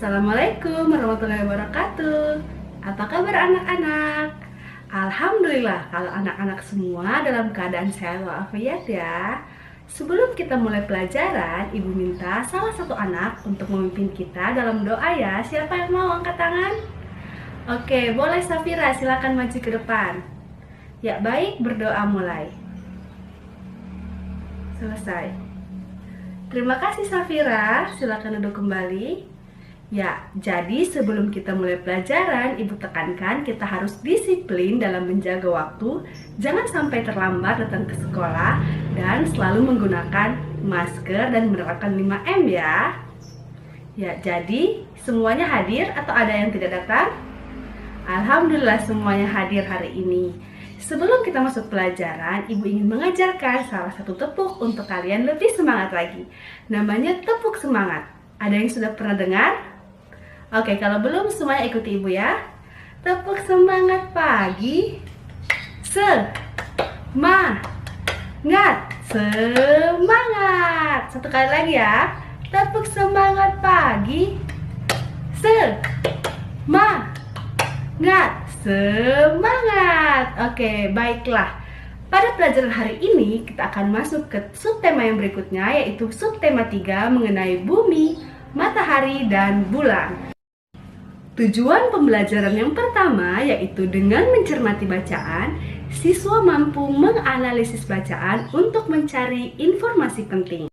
Assalamualaikum warahmatullahi wabarakatuh. Apa kabar anak-anak? Alhamdulillah kalau anak-anak semua dalam keadaan sehat walafiat ya. Sebelum kita mulai pelajaran, Ibu minta salah satu anak untuk memimpin kita dalam doa ya. Siapa yang mau angkat tangan? Oke, boleh Safira, silakan maju ke depan. Ya baik, berdoa mulai. Selesai. Terima kasih Safira, silakan duduk kembali. Ya, jadi sebelum kita mulai pelajaran, Ibu tekankan kita harus disiplin dalam menjaga waktu, jangan sampai terlambat datang ke sekolah, dan selalu menggunakan masker dan menerapkan 5M ya. Ya, jadi semuanya hadir atau ada yang tidak datang? Alhamdulillah semuanya hadir hari ini. Sebelum kita masuk pelajaran, Ibu ingin mengajarkan salah satu tepuk untuk kalian lebih semangat lagi. Namanya tepuk semangat. Ada yang sudah pernah dengar? Oke, kalau belum semuanya ikuti Ibu ya. Tepuk semangat pagi. Semangat. Semangat. Satu kali lagi ya. Tepuk semangat pagi. Semangat. Semangat. Oke, baiklah. Pada pelajaran hari ini kita akan masuk ke subtema yang berikutnya, yaitu subtema 3 mengenai bumi, matahari, dan bulan. Tujuan pembelajaran yang pertama yaitu dengan mencermati bacaan, siswa mampu menganalisis bacaan untuk mencari informasi penting.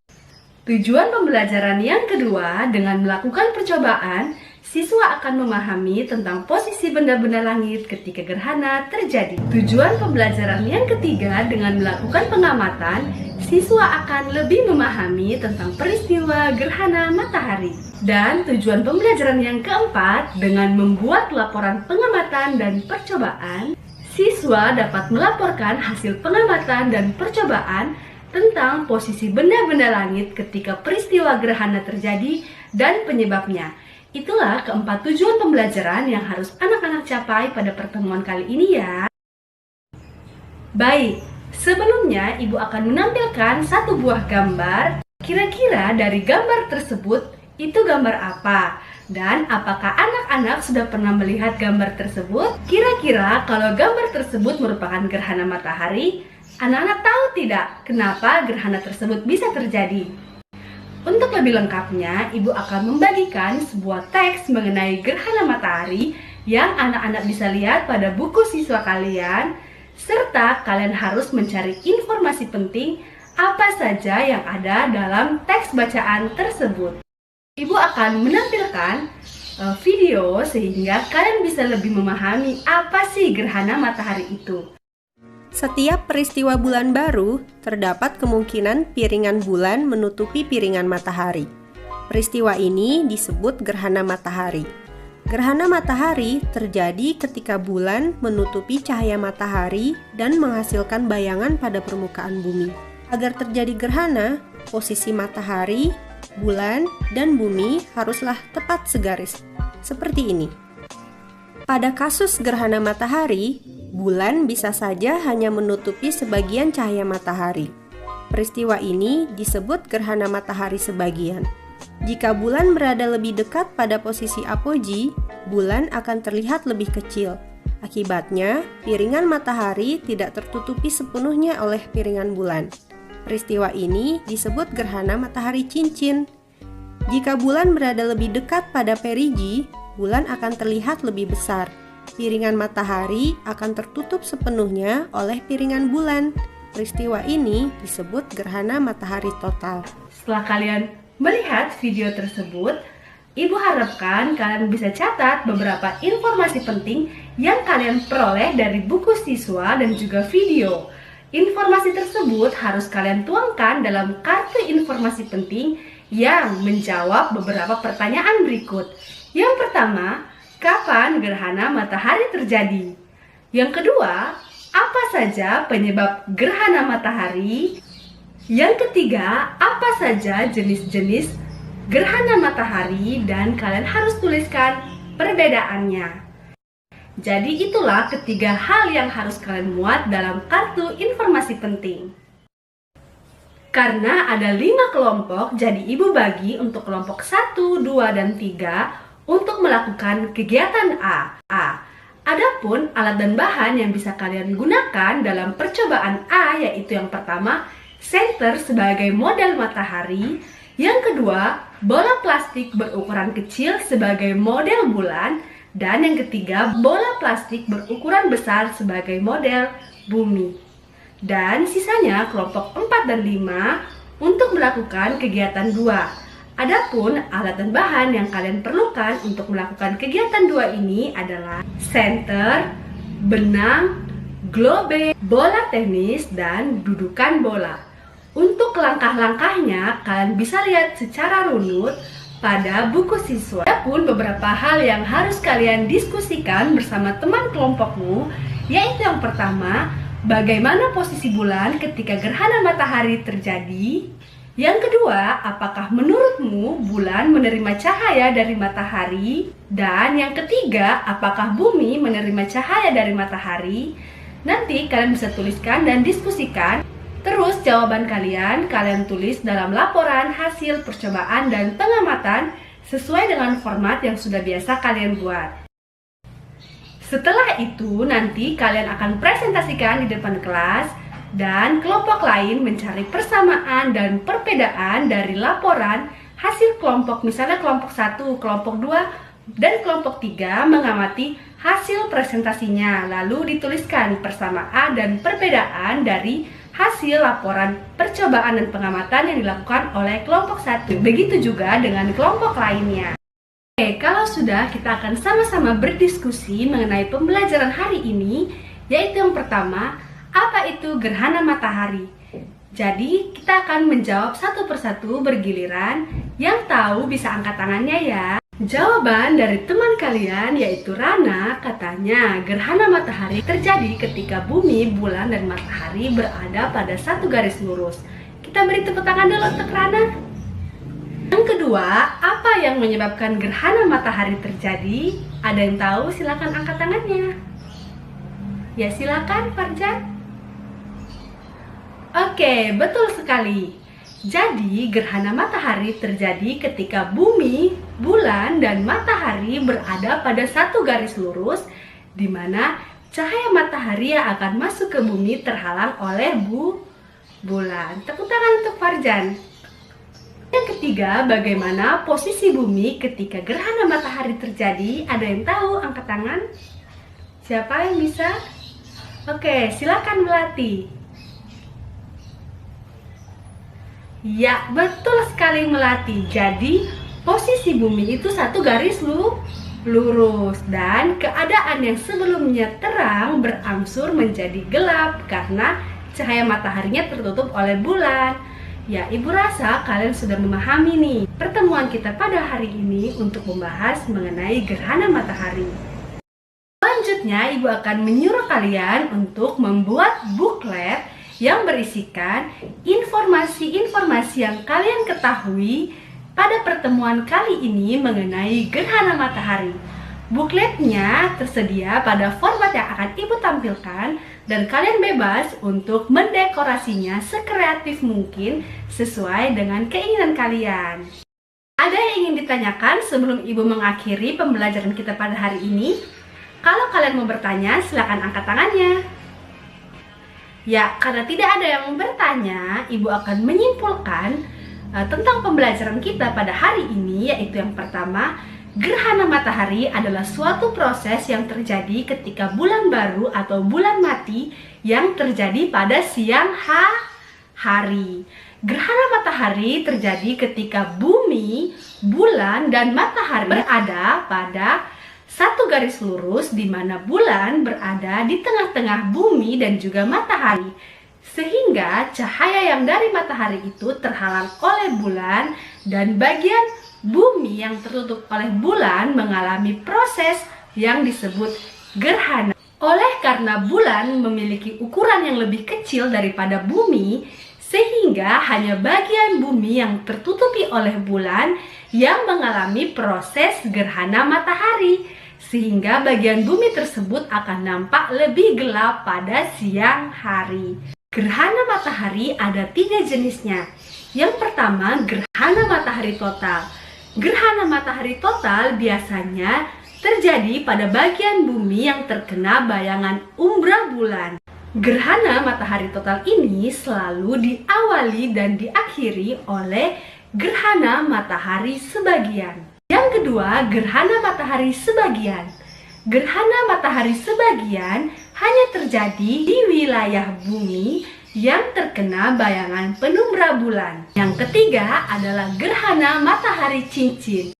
Tujuan pembelajaran yang kedua, dengan melakukan percobaan, siswa akan memahami tentang posisi benda-benda langit ketika gerhana terjadi. Tujuan pembelajaran yang ketiga, dengan melakukan pengamatan, siswa akan lebih memahami tentang peristiwa gerhana matahari. Dan tujuan pembelajaran yang keempat, dengan membuat laporan pengamatan dan percobaan, siswa dapat melaporkan hasil pengamatan dan percobaan tentang posisi benda-benda langit ketika peristiwa gerhana terjadi dan penyebabnya. Itulah keempat tujuan pembelajaran yang harus anak-anak capai pada pertemuan kali ini ya. Baik, sebelumnya Ibu akan menampilkan satu buah gambar. Kira-kira dari gambar tersebut, itu gambar apa? Dan apakah anak-anak sudah pernah melihat gambar tersebut? Kira-kira kalau gambar tersebut merupakan gerhana matahari, anak-anak tahu tidak kenapa gerhana tersebut bisa terjadi? Untuk lebih lengkapnya, Ibu akan membagikan sebuah teks mengenai gerhana matahari yang anak-anak bisa lihat pada buku siswa kalian, serta kalian harus mencari informasi penting apa saja yang ada dalam teks bacaan tersebut. Ibu akan menampilkan video sehingga kalian bisa lebih memahami apa sih gerhana matahari itu. Setiap peristiwa bulan baru, terdapat kemungkinan piringan bulan menutupi piringan matahari. Peristiwa ini disebut gerhana matahari. Gerhana matahari terjadi ketika bulan menutupi cahaya matahari dan menghasilkan bayangan pada permukaan bumi. Agar terjadi gerhana, posisi matahari, bulan, dan bumi haruslah tepat segaris, seperti ini. Pada kasus gerhana matahari, bulan bisa saja hanya menutupi sebagian cahaya matahari. Peristiwa ini disebut gerhana matahari sebagian. Jika bulan berada lebih dekat pada posisi apogee, bulan akan terlihat lebih kecil. Akibatnya, piringan matahari tidak tertutupi sepenuhnya oleh piringan bulan. Peristiwa ini disebut gerhana matahari cincin. Jika bulan berada lebih dekat pada perigi, bulan akan terlihat lebih besar. Piringan matahari akan tertutup sepenuhnya oleh piringan bulan. Peristiwa ini disebut gerhana matahari total. Setelah kalian melihat video tersebut, Ibu harapkan kalian bisa catat beberapa informasi penting yang kalian peroleh dari buku siswa dan juga video. Informasi tersebut harus kalian tuangkan dalam kartu informasi penting yang menjawab beberapa pertanyaan berikut. Yang pertama, kapan gerhana matahari terjadi? Yang kedua, apa saja penyebab gerhana matahari? Yang ketiga, apa saja jenis-jenis gerhana matahari? Dan kalian harus tuliskan perbedaannya. Jadi itulah ketiga hal yang harus kalian muat dalam kartu informasi penting. Karena ada 5 kelompok, jadi Ibu bagi untuk kelompok 1, 2, dan 3 untuk melakukan kegiatan A. Adapun alat dan bahan yang bisa kalian gunakan dalam percobaan A yaitu yang pertama, senter sebagai model matahari, yang kedua, bola plastik berukuran kecil sebagai model bulan, dan yang ketiga, bola plastik berukuran besar sebagai model bumi. Dan sisanya kelompok 4 dan 5 untuk melakukan kegiatan 2. Adapun alat dan bahan yang kalian perlukan untuk melakukan kegiatan 2 ini adalah senter, benang, globe, bola tenis, dan dudukan bola. Untuk langkah-langkahnya, kalian bisa lihat secara runut pada buku siswa. Adapun beberapa hal yang harus kalian diskusikan bersama teman kelompokmu, yaitu yang pertama, bagaimana posisi bulan ketika gerhana matahari terjadi? Yang kedua, apakah menurutmu bulan menerima cahaya dari matahari? Dan yang ketiga, apakah bumi menerima cahaya dari matahari? Nanti kalian bisa tuliskan dan diskusikan. Terus jawaban kalian tulis dalam laporan hasil percobaan dan pengamatan sesuai dengan format yang sudah biasa kalian buat. Setelah itu, nanti kalian akan presentasikan di depan kelas, dan kelompok lain mencari persamaan dan perbedaan dari laporan hasil kelompok, misalnya kelompok 1, kelompok 2, dan kelompok 3 mengamati hasil presentasinya, lalu dituliskan persamaan dan perbedaan dari hasil laporan percobaan dan pengamatan yang dilakukan oleh kelompok 1. Begitu juga dengan kelompok lainnya. Oke, kalau sudah, kita akan sama-sama berdiskusi mengenai pembelajaran hari ini, yaitu yang pertama, apa itu gerhana matahari? Jadi, kita akan menjawab satu persatu bergiliran. Yang tahu bisa angkat tangannya ya. Jawaban dari teman kalian yaitu Rana katanya gerhana matahari terjadi ketika bumi, bulan, dan matahari berada pada satu garis lurus. Kita beri tepuk tangan dulu untuk Rana. Yang kedua, apa yang menyebabkan gerhana matahari terjadi? Ada yang tahu? Silakan angkat tangannya. Ya, silakan Farjan. Oke, betul sekali. Jadi, gerhana matahari terjadi ketika bumi, bulan, dan matahari berada pada satu garis lurus, di mana cahaya matahari yang akan masuk ke bumi terhalang oleh bulan. Tepuk tangan untuk Farjan. Yang ketiga, bagaimana posisi bumi ketika gerhana matahari terjadi? Ada yang tahu? Angkat tangan. Siapa yang bisa? Oke, silakan Melati. Ya, betul sekali Melati. Jadi, posisi bumi itu satu garis lurus, dan keadaan yang sebelumnya terang berangsur menjadi gelap karena cahaya mataharinya tertutup oleh bulan. Ya, Ibu rasa kalian sudah memahami nih pertemuan kita pada hari ini untuk membahas mengenai gerhana matahari. Selanjutnya, Ibu akan menyuruh kalian untuk membuat buklet yang berisikan informasi-informasi yang kalian ketahui pada pertemuan kali ini mengenai gerhana matahari. Bukletnya tersedia pada format yang akan Ibu tampilkan, dan kalian bebas untuk mendekorasinya sekreatif mungkin sesuai dengan keinginan kalian. Ada yang ingin ditanyakan sebelum Ibu mengakhiri pembelajaran kita pada hari ini? Kalau kalian mau bertanya, silakan angkat tangannya. Ya, karena tidak ada yang bertanya, Ibu akan menyimpulkan tentang pembelajaran kita pada hari ini, yaitu yang pertama, gerhana matahari adalah suatu proses yang terjadi ketika bulan baru atau bulan mati yang terjadi pada siang hari. Gerhana matahari terjadi ketika bumi, bulan, dan matahari berada pada satu garis lurus di mana bulan berada di tengah-tengah bumi dan juga matahari, sehingga cahaya yang dari matahari itu terhalang oleh bulan, dan bagian bumi yang tertutup oleh bulan mengalami proses yang disebut gerhana. Oleh karena bulan memiliki ukuran yang lebih kecil daripada bumi, sehingga hanya bagian bumi yang tertutupi oleh bulan yang mengalami proses gerhana matahari, sehingga bagian bumi tersebut akan nampak lebih gelap pada siang hari. Gerhana matahari ada 3 jenisnya. Yang pertama, gerhana matahari total. Gerhana matahari total biasanya terjadi pada bagian bumi yang terkena bayangan umbra bulan. Gerhana matahari total ini selalu diawali dan diakhiri oleh gerhana matahari sebagian. Yang kedua, gerhana matahari sebagian. Gerhana matahari sebagian hanya terjadi di wilayah bumi yang terkena bayangan penumbra bulan. Yang ketiga adalah gerhana matahari cincin.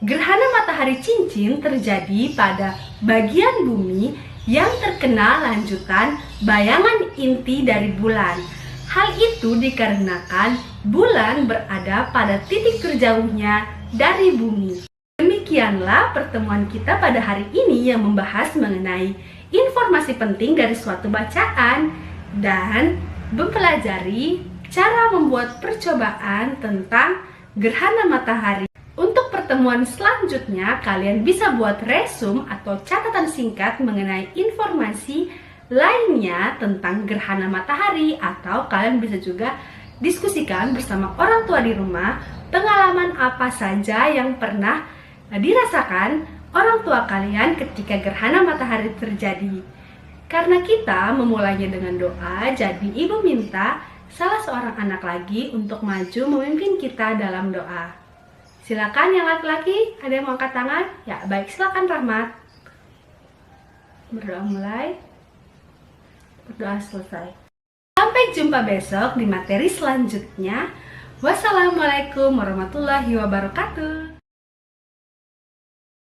Gerhana matahari cincin terjadi pada bagian bumi yang terkena lanjutan bayangan inti dari bulan. Hal itu dikarenakan bulan berada pada titik terjauhnya dari bumi. Demikianlah pertemuan kita pada hari ini yang membahas mengenai informasi penting dari suatu bacaan dan mempelajari cara membuat percobaan tentang gerhana matahari. Untuk pertemuan selanjutnya, kalian bisa buat resume atau catatan singkat mengenai informasi lainnya tentang gerhana matahari, atau kalian bisa juga diskusikan bersama orang tua di rumah pengalaman apa saja yang pernah dirasakan orang tua kalian ketika gerhana matahari terjadi. Karena kita memulainya dengan doa, jadi ibu minta salah seorang anak lagi untuk maju memimpin kita dalam doa. Silakan yang laki-laki, ada yang mau angkat tangan? Ya, baik, silakan Rahmat. Berdoa mulai. Berdoa selesai. Sampai jumpa besok di materi selanjutnya. Wassalamualaikum warahmatullahi wabarakatuh.